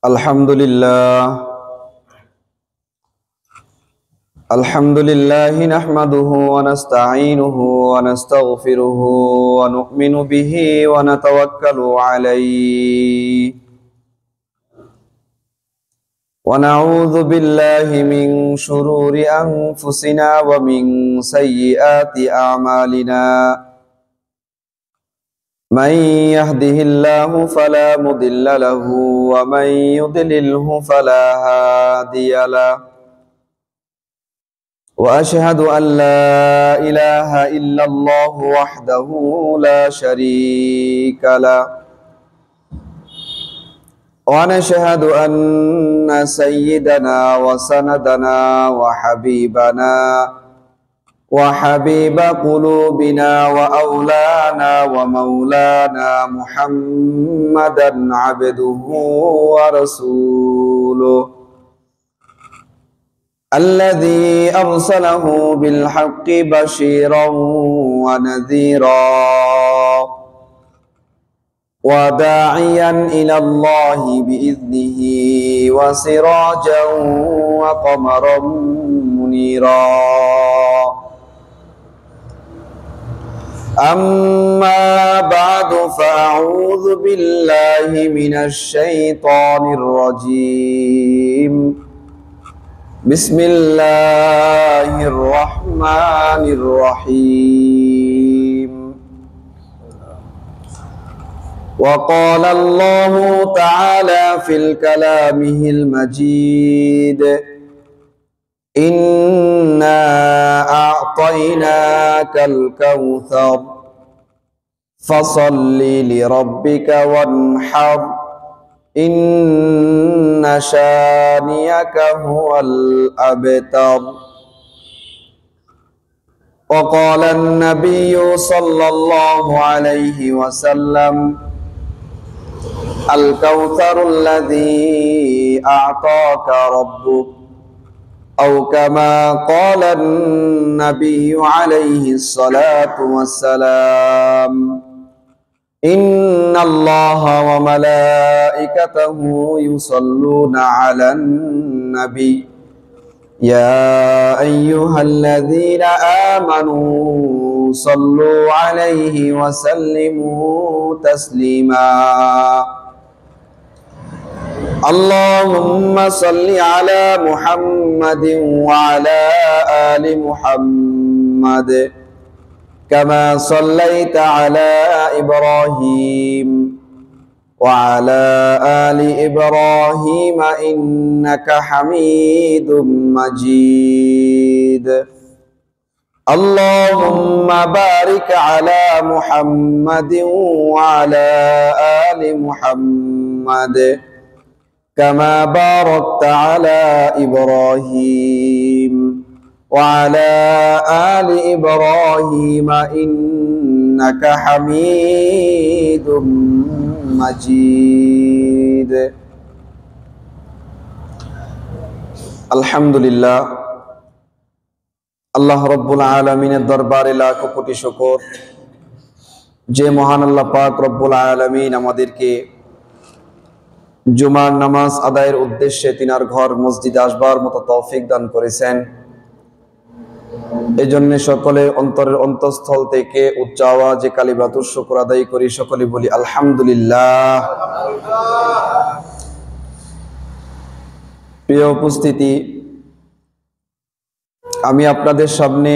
Alhamdulillah nahmaduhu wa nasta'inuhu wa nastaghfiruhu wa nu'minu bihi wa natawakkalu alayhi wa na'udzu billahi min shururi anfusina wa min sayyiati a'malina man yahdihillahu fala mudilla lahu wa man yudlilhu fala hadiya lahu وأشهد أن لا إله إلا الله وحده لا شريك له ونشهد أن سيدنا وسندنا وحبيبنا وحبيب قلوبنا وأولانا ومولانا محمدا عبده ورسوله الذي أرسله بالحق بشيرا ونذيرا وداعيا إلى الله بإذنه وسراجا وقمرا منيرا أما بعد فأعوذ بالله من الشيطان الرجيم بسم الله الرحمن الرحيم وقال الله تعالى في الكلامه المجيد إنا أعطيناك الكوثر فصل لربك وانحر إن شانئك هو الأبتر وقال النبي صلى الله عليه وسلم الكوثر الذي أعطاك ربك أو كما قال النبي عليه الصلاة والسلام إن الله وملائكته يصلون على النبي يا أيها الذين آمنوا صلوا عليه وسلموا تسليما اللهم صل على محمد وعلى آل محمد كما صليت على إبراهيم وعلى آل إبراهيم إنك حميد مجيد اللهم بارك على محمد وعلى آل محمد كما باركت على إبراهيم وعلى آل إبراهيم إنك حميد مجيد الحمد لله আল্লাহ রব্বুল আলামিনের দরবারে লাখো কোটি শুকর যে মহান আল্লাহ পাক রব্বুল আলামিন আমাদেরকে জুমার নামাজ আদায়ের উদ্দেশ্যে তিনার ঘর মসজিদে আসবার মতো তৌফিক দান করেছেন। এই জন্য সকলে অন্তরের অন্তঃস্থল থেকে উচ্চ আওয়াজে কালিমাতুশ শুকর আদায় করি, সকলে বলি আলহামদুলিল্লাহ। প্রিয় উপস্থিতি, আমি আপনাদের সামনে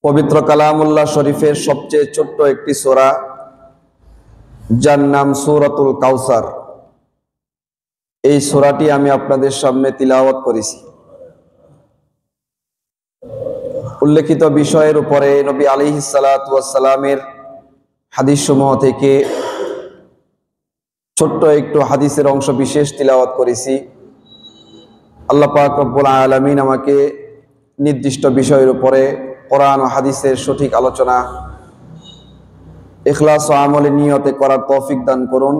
পবিত্র কালামুল্লাহ শরীফের সবচেয়ে ছোট্ট একটি সূরা, যার নাম সূরাতুল কাউসার, এই সূরাটি আমি আপনাদের সামনে তিলাওয়াত করেছি। উল্লেখিত বিষয়ের উপরে নবী আলাইহিস সালাতু ওয়াস সালামের হাদিস সমূহ থেকে ছোট্ট একটু হাদিসের অংশ বিশেষ তিলাওয়াত করেছি। আল্লাহ পাক রব্বুল আলামিন আমাকে নির্দিষ্ট বিষয়ের উপরে কোরআন ও হাদিসের সঠিক আলোচনা ইখলাস ও আমলের নিয়তে করার তৌফিক দান করুন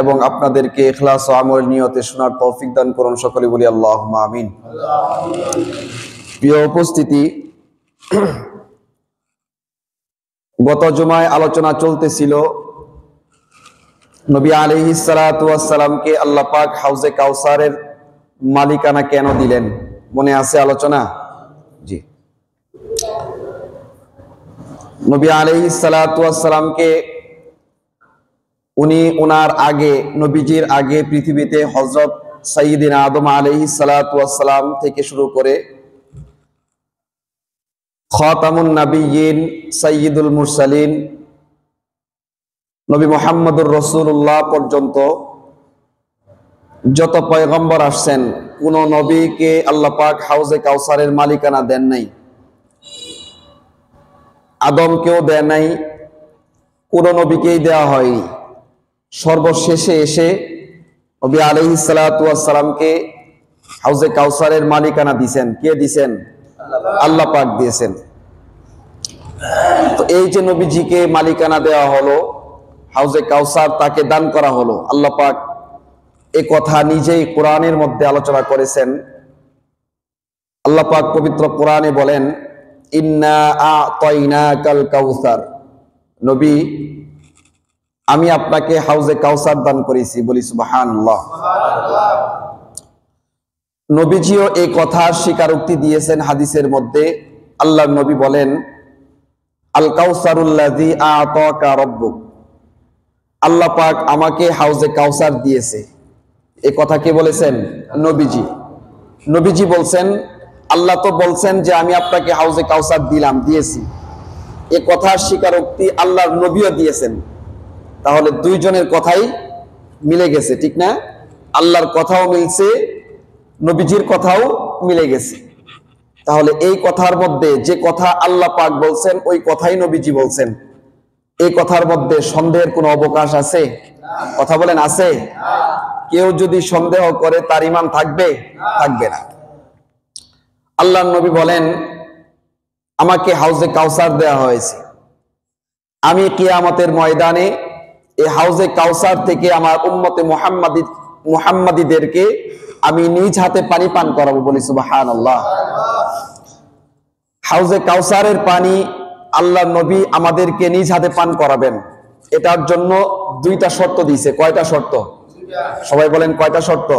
এবং আপনাদেরকে ইখলাস ও আমলের নিয়তে শোনার তৌফিক দান করুন। সকলে বলি আল্লাহুম্মা আমিন। প্রিয় উপস্থিতি, গত জুমায় আলোচনা চলতেছিল নবী আলাইহিস সালাতু ওয়াস সালামকে আল্লাহ পাক হাউজে কাউসারের মালিকানা কেন দিলেন। মনে আছে আলোচনা? জি, নবী আলাইহিস সালাতু ওয়াস সালামকে উনি ওনার আগে, নবীজির আগে পৃথিবীতে হযরত সাইয়্যিদিনা আদম আলাইহিস সালাতু ওয়াস সালাম থেকে শুরু করে খাতামুন নাবিয়্যিন, সাইয়্যিদুল মুরসালিন নবী মুহাম্মদুর রাসূলুল্লাহ পর্যন্ত যত পয়গম্বর আসছেন, কোন নবীকে আল্লাহ পাক হাউজে কাউসারের মালিকানা দেন নাই। আদমকেও দেন নাই, কোন নবীকেই দেওয়া হয়নি। সর্বশেষে এসে নবী আলাইহিস সালাতু ওয়াস সালামকে হাউজে কাউসারের মালিকানা দিয়েছেন। কে দিয়েছেন? আল্লাহ পাক দিয়েছেন। তো এই যে নবীজিকে মালিকানা দেওয়া হলো, হাউজে কাউসার তাকে দান করা হলো, আল্লাহ পাক এই কথা নিজেই কোরআনের মধ্যে আলোচনা করেছেন। আল্লাহ পাক পবিত্র কোরআনে বলেন, ইন্না আ'তাইনাকাল কাউসার, নবী আমি আপনাকে হাউজে কাউসার দান করেছি। বলি সুবহানাল্লাহ। নবীজিও এই কথার স্বীকারোক্তি দিয়েছেন হাদিসের মধ্যে। আল্লাহর নবী বলেন, আল কাউসারুল্লাযী আ'তাকা রাব্বুক, আল্লাহ পাক আমাকে হাউজে কাউসার দিয়েছে। এই কথা কে বলেছেন? নবীজি। নবীজি বলছেন, আল্লাহ তো বলছেন যে আমি আপনাকে হাউজে কাউসার দিয়েছি। এই কথার স্বীকারোক্তি আল্লাহর নবীও দিয়েছেন। তাহলে দুইজনের কথাই মিলে গেছে, ঠিক না? আল্লাহর কথাও মিলছে, নবীজির কথাও মিলে গেছে। তাহলে এই কথার মধ্যে যে কথা আল্লাহ পাক বলছেন, ওই কথাই নবীজি বলছেন। এই কথার মধ্যে সন্দেহের কোনো অবকাশ আছে? কথা বলেন, আছে? কেউ যদি সন্দেহ করে তার ঈমান থাকবে? থাকবে না। আল্লাহর নবী বলেন, আমাকে হাউজে কাউসার দেওয়া হয়েছে। আমি কিয়ামতের ময়দানে এই হাউজে কাউসার থেকে আমার উম্মতে মুহাম্মাদীদেরকে আমি নিজ হাতে পানি পান করাবো। বলি সুবহানাল্লাহ। হাউজে কাউসারের পানি আল্লাহর নবী আমাদেরকে নিজ হাতে পান করাবেন। এটার জন্য দুইটা শর্ত দিয়েছে। কয়টা শর্ত? সবাই বলেন, কয়টা শর্ত?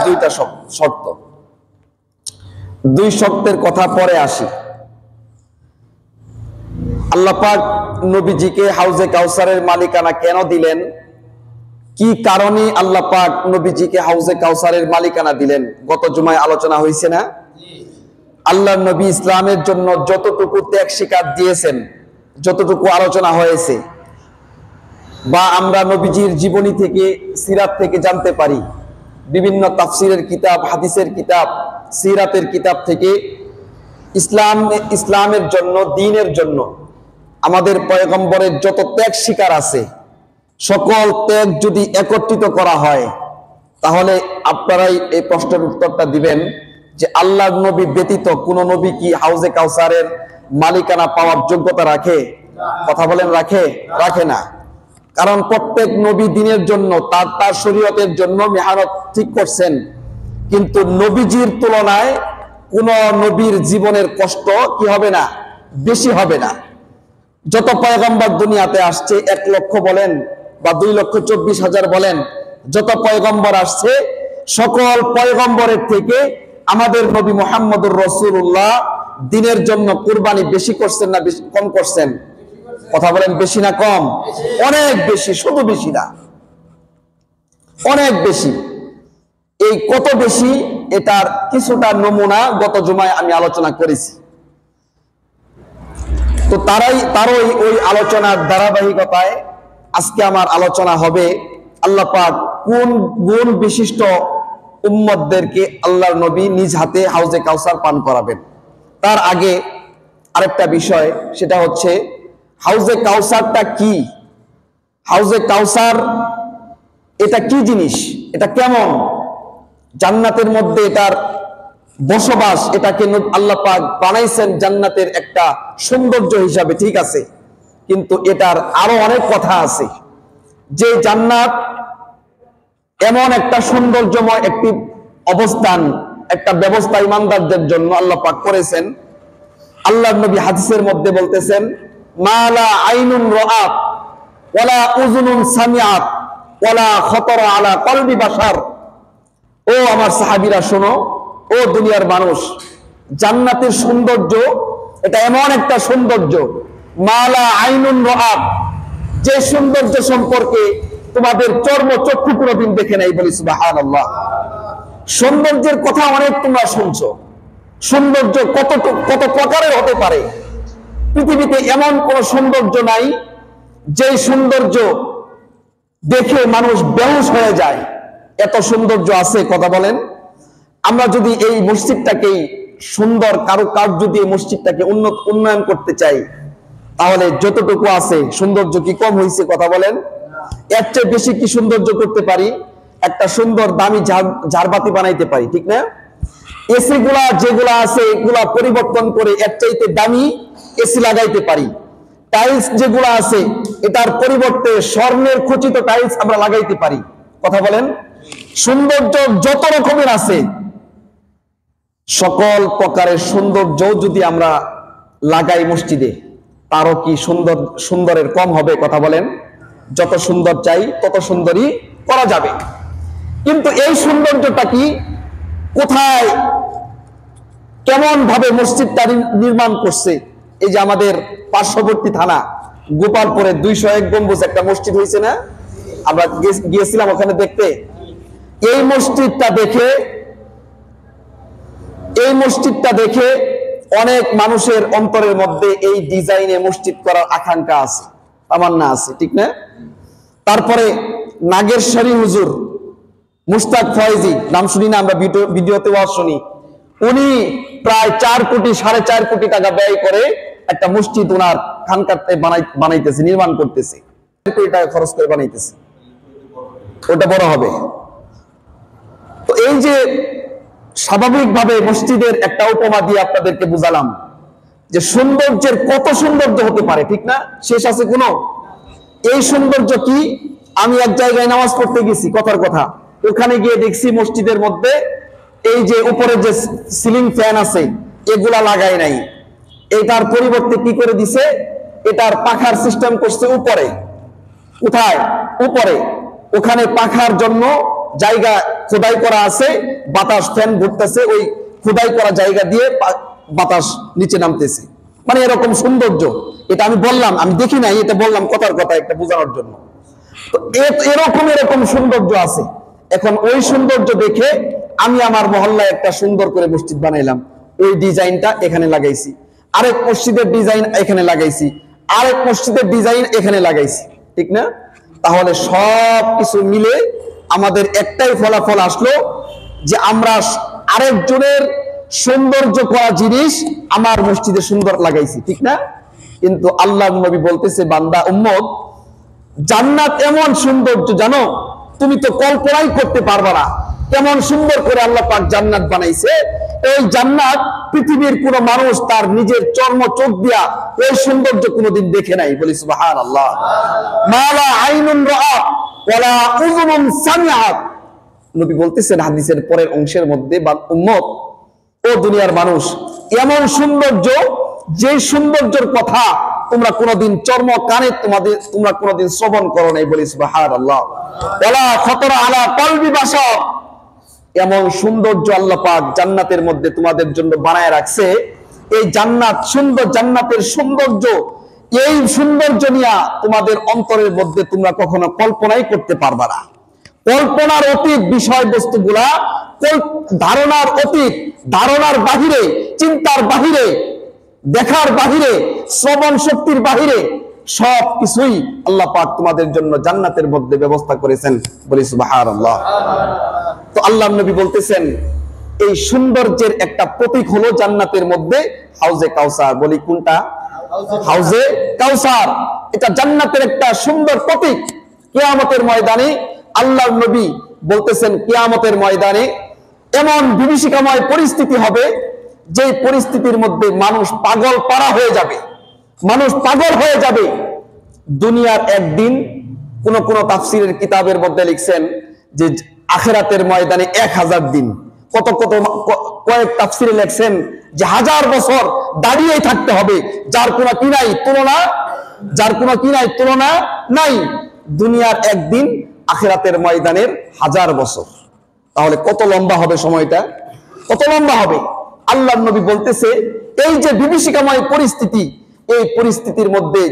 দুইটা শর্ত। দুই শর্তের কথা পরে আসি। আল্লাহ পাক নবীজিকে হাউজে কাউসারের মালিকানা কেন দিলেন? কি কারণে আল্লাহ পাক নবীজিকে হাউজে কাউসারের মালিকানা দিলেন? গত জুমায় আলোচনা হয়েছে না? আল্লাহর নবী ইসলামের জন্য যতটুকু ত্যাগ স্বীকার দিয়েছেন, যতটুকু আলোচনা হয়েছে, বা আমরা নবীজির জীবনী থেকে, সিরাত থেকে জানতে পারি, বিভিন্ন তাফসিরের কিতাব, হাদিসের কিতাব, সিরাতের কিতাব থেকে ইসলামের জন্য, দ্বীনের জন্য আমাদের পয়গম্বরের যত ত্যাগ স্বীকার আছে, সকল ত্যাগ যদি একত্রিত করা হয়, তাহলে আপনারাই এই প্রশ্নের উত্তরটা দিবেন যে আল্লাহর নবী ব্যতীত কোন নবী কি হাউজে কাউসারের মালিকানা পাওয়ার যোগ্যতা রাখে? কথা বলেন, রাখে? রাখে না। কারণ প্রত্যেক নবী দ্বীনের জন্য, তার শরীয়তের জন্য মেহনত ঠিক করছেন, কিন্তু নবীজির তুলনায় কোন নবীর জীবনের কষ্ট কি হবে না? বেশি হবে না। যত পয়গম্বর দুনিয়াতে আসছে, 1 লক্ষ বলেন বা 2,24,000 বলেন, যত পয়গম্বর আসছে, সকল পয়গম্বরের থেকে আমাদের নবী মুহাম্মদুর রাসূলুল্লাহ দ্বীনের জন্য কুরবানি বেশি করছেন না কম করছেন? কথা বলেন, বেশি না কম? অনেক বেশি। শুধু বেশি না, অনেক বেশি। এই কত বেশি, এটার কিছুটা নমুনা গত জুমায় আমি আলোচনা করেছি। তো তারই ওই আলোচনার ধারাবাহিকতায় আজকে আমার আলোচনা হবে আল্লাহ পাক কোন গুণ বিশিষ্ট উম্মতদেরকে আল্লাহর নবী নিজ হাতে হাউজে কাউসার পান করাবেন। তার আগে আরেকটা বিষয়, সেটা হচ্ছে হাউজে কাউসারটা কি? হাউজে কাউসার এটা কি জিনিস? এটা কেমন? জান্নাতের মধ্যে এটার বসবাস, এটাকে আল্লাহ পাক বানাইছেন জান্নাতের একটা সৌন্দর্য হিসাবে, ঠিক আছে, কিন্তু এটার আরো অনেক কথা আছে। যে জান্নাত এমন একটা সৌন্দর্যময় একটি অবস্থান, একটা ব্যবস্থা ইমানদারদের জন্য আল্লাহ পাক করেছেন। আল্লাহর নবী হাদিসের মধ্যে বলতেছেন, মালা আইনুন রাআত ওয়ালা উযুনুন সামিআত ওয়ালা খাতারা আলা কলবি বাশার। ও আমার সাহাবীরা শোনো, ও দুনিয়ার মানুষ, জান্নাতের সৌন্দর্য এটা এমন একটা সৌন্দর্য, মালা আইনুন রাআত, যে সৌন্দর্য সম্পর্কে তোমাদের চর্মচক্ষু কোনদিন দেখে নাই। বলি সুবহানাল্লাহ। সৌন্দর্যের কথা অনেক তোমরা শুনছো, সৌন্দর্য কত প্রকারের হতে পারে। পৃথিবীতে এমন কোন সৌন্দর্য নাই যে সৌন্দর্য দেখে মানুষ বেহুশ হয়ে যায়। এত সৌন্দর্য আছে, কথা বলেন। আমরা যদি এই মসজিদটাকেই সুন্দর কারুকার্য দিয়ে মসজিদটাকে উন্নয়ন করতে চাই, তাহলে যতটুকু আছে সৌন্দর্য কি কম হয়েছে? কথা বলেন। এর চেয়ে বেশি কি সৌন্দর্য করতে পারি? একটা সুন্দর দামি ঝাড়বাতি বানাইতে পারি, ঠিক না? এসি গুলা যেগুলা আছে এগুলা পরিবর্তন করে এর চাইতে দামি এসি লাগাইতে পারি। টাইলস যেগুলা আছে এটার পরিবর্তে স্বর্ণের খচিত টাইলস আমরা লাগাইতে পারি। কথা বলেন। সৌন্দর্য যত রকমের আছে, সকল প্রকারের সৌন্দর্য যদি আমরা লাগাই মসজিদে, তারও কি সুন্দরের কম হবে? কথা বলেন। যত সুন্দর চাই তত সুন্দরই করা যাবে, কিন্তু এই সৌন্দর্যটা কি কোথায়, কেমন ভাবে মসজিদটা নির্মাণ করছে? এই যে আমাদের পার্শ্ববর্তী থানা গোপালপুরে 201 গম্বুজ একটা মসজিদ হয়েছে না? আমরা গিয়েছিলাম ওখানে দেখতে। এই মসজিদটা দেখে অনেক মানুষের অন্তরের মধ্যে এই ডিজাইনে মসজিদ করার আকাঙ্ক্ষা আছে, তামান্না আছে, ঠিক না? তারপরে নাগেশ্বরী হুজুর মুস্তাক ফয়েজি, নাম শুনি না আমরা, ভিডিওতে ওয়াজ শুনি। উনি প্রায় 4 কোটি 4.5 কোটি টাকা ব্যয় করে একটা মসজিদ ওনার খানকাতে বানাইতেছে, নির্মাণ করতেছে। 1 কোটি টাকা খরচ করে বানাইতেছে, ওটা বড় হবে। তো এই যে স্বাভাবিকভাবে মসজিদের একটা উপমা দিয়ে আপনাদেরকে বুঝালাম যে সৌন্দর্যের কত সৌন্দর্য হতে পারে, ঠিক না? শেষ আছে কোনো? এই সৌন্দর্য কি? আমি এক জায়গায় নামাজ পড়তে গেছি, কথার কথা, ওখানে গিয়ে দেখছি মসজিদের মধ্যে এই যে উপরে যে সিলিং ফ্যান আছে এগুলা লাগায় নাই, এটার পরিবর্তে কি করে দিছে, এটার পাখার সিস্টেম করছে উপরে। কোথায়? উপরে। ওখানে পাখার জন্য জায়গা খোদাই করা আছে, বাতাস ফ্যান ঘুরতেছে, ওই খোদাই করা জায়গা দিয়ে বাতাস নিচে নামতেছে। মানে এরকম সৌন্দর্য। এটা আমি বললাম, আমি দেখি নাই, এটা বললাম কথার কথা একটা বোঝানোর জন্য। তো এরকম সৌন্দর্য আছে। এখন ওই সৌন্দর্য দেখে আমি আমার মহল্লায় একটা সুন্দর করে মসজিদ বানাইলাম, ওই ডিজাইনটা এখানে লাগাইছি, আরেক মসজিদের ডিজাইন এখানে লাগাইছি, আরেক মসজিদের ডিজাইন এখানে লাগাইছি, ঠিক না? তাহলে সব কিছু মিলে আমাদের একটাই ফলাফল আসলো যে আমরা আরেকজনের সৌন্দর্য করা জিনিস আমার মসজিদে সুন্দর লাগাইছি, ঠিক না? কিন্তু আল্লাহর নবী বলতেছে, বান্দা উম্মত, জান্নাত এমন সৌন্দর্য জানো, তুমি তো কল্পনাই করতে পারবে না কেমন সুন্দর করে আল্লাহ পাক জান্নাত বানাইছে। এই জান্নাত পৃথিবীর কোন মানুষ তার নিজের চর্ম চোখ দিয়া এই সৌন্দর্য কোনোদিন দেখে নাই। বলি সুবহানাল্লাহ। মালা আইনুন রাআত ওয়ালা উযুনুন সামিআত। নবী বলতেছেন হাদিসের পরের অংশের মধ্যে, উম্মত, ও দুনিয়ার মানুষ, এমন সৌন্দর্য যে সৌন্দর্যের কথা তোমরা কোনোদিন চর্ম কানে তোমরা কোনোদিন শ্রবণ করো নাই। বলি সুবহানাল্লাহ। ওয়ালা খাতারা আলা কলবি বাশার। এমন সৌন্দর্য আল্লাহ পাক জান্নাতের মধ্যে তোমাদের জন্য বানায় রাখছে। এই জান্নাত সুন্দর, জান্নাতের সৌন্দর্য, এই সৌন্দর্য নিয়ে তোমাদের অন্তরের মধ্যে তোমরা কখনো কল্পনাই করতে পারবা না। কল্পনার অতীত বিষয়বস্তুগুলা, ধারণার অতীত, ধারণার বাহিরে, চিন্তার বাহিরে, দেখার বাহিরে, শ্রবণ শক্তির বাহিরে সব কিছুই আল্লাহ পাক তোমাদের জন্য জান্নাতের মধ্যে ব্যবস্থা করেছেন। বলি সুবহানাল্লাহ। তো আল্লাহর নবী বলতেছেন এই সৌন্দর্যের একটা প্রতীক হলো জান্নাতের মধ্যে হাউজে কাউসার। বলি কোনটা? হাউজে কাউসার। এটা জান্নাতের একটা সুন্দর প্রতীক। কিয়ামতের ময়দানে আল্লাহর নবী বলতেছেন, কিয়ামতের ময়দানে এমন বিভীষিকাময় পরিস্থিতি হবে যে পরিস্থিতির মধ্যে মানুষ পাগল পারা হয়ে যাবে, মানুষ পাগল হয়ে যাবে। দুনিয়ার একদিন কোন তাফসীরের কিতাবের মধ্যে লিখছেন যে আখিরাতের ময়দানে 1000 দিন, কত কত কয়েক তাফসিরে লেখছেন যে 1000 বছর দাঁড়িয়েই থাকতে হবে, যার কোনো কি নাই তুলনা, যার কোনো কি নাই তুলনা নাই। দুনিয়ার একদিন, আখিরাতের ময়দানের 1000 বছর। তাহলে কত লম্বা হবে সময়টা, কত লম্বা হবে। আল্লাহর নবী বলতেছে এই যে বিভীষিকাময় পরিস্থিতি, এই পরিস্থিতির মধ্যে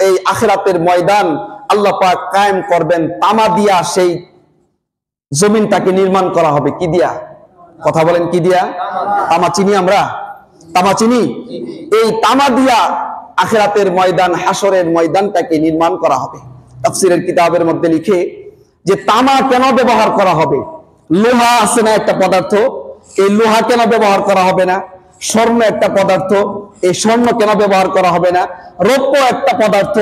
এই আখিরাতের ময়দান আল্লাহ পাক কায়েম করবেন তামা দিয়া। সেই জমিনটাকে নির্মাণ করা হবে কি দিয়া? কথা বলেন কি দিয়া? তামা চিনি আমরা, তামা চিনি। এই তামা দিয়া আখিরাতের ময়দান, হাসরের ময়দানটাকে নির্মাণ করা হবে। তাফসীরের কিতাবের মধ্যে লিখে যে তামা কেন ব্যবহার করা হবে? লোহা আছে না একটা পদার্থ, এই লোহা কেন ব্যবহার করা হবে না? স্বর্ণ একটা পদার্থ, এই স্বর্ণ কেন ব্যবহার করা হবে না? রৌপ্য একটা পদার্থ,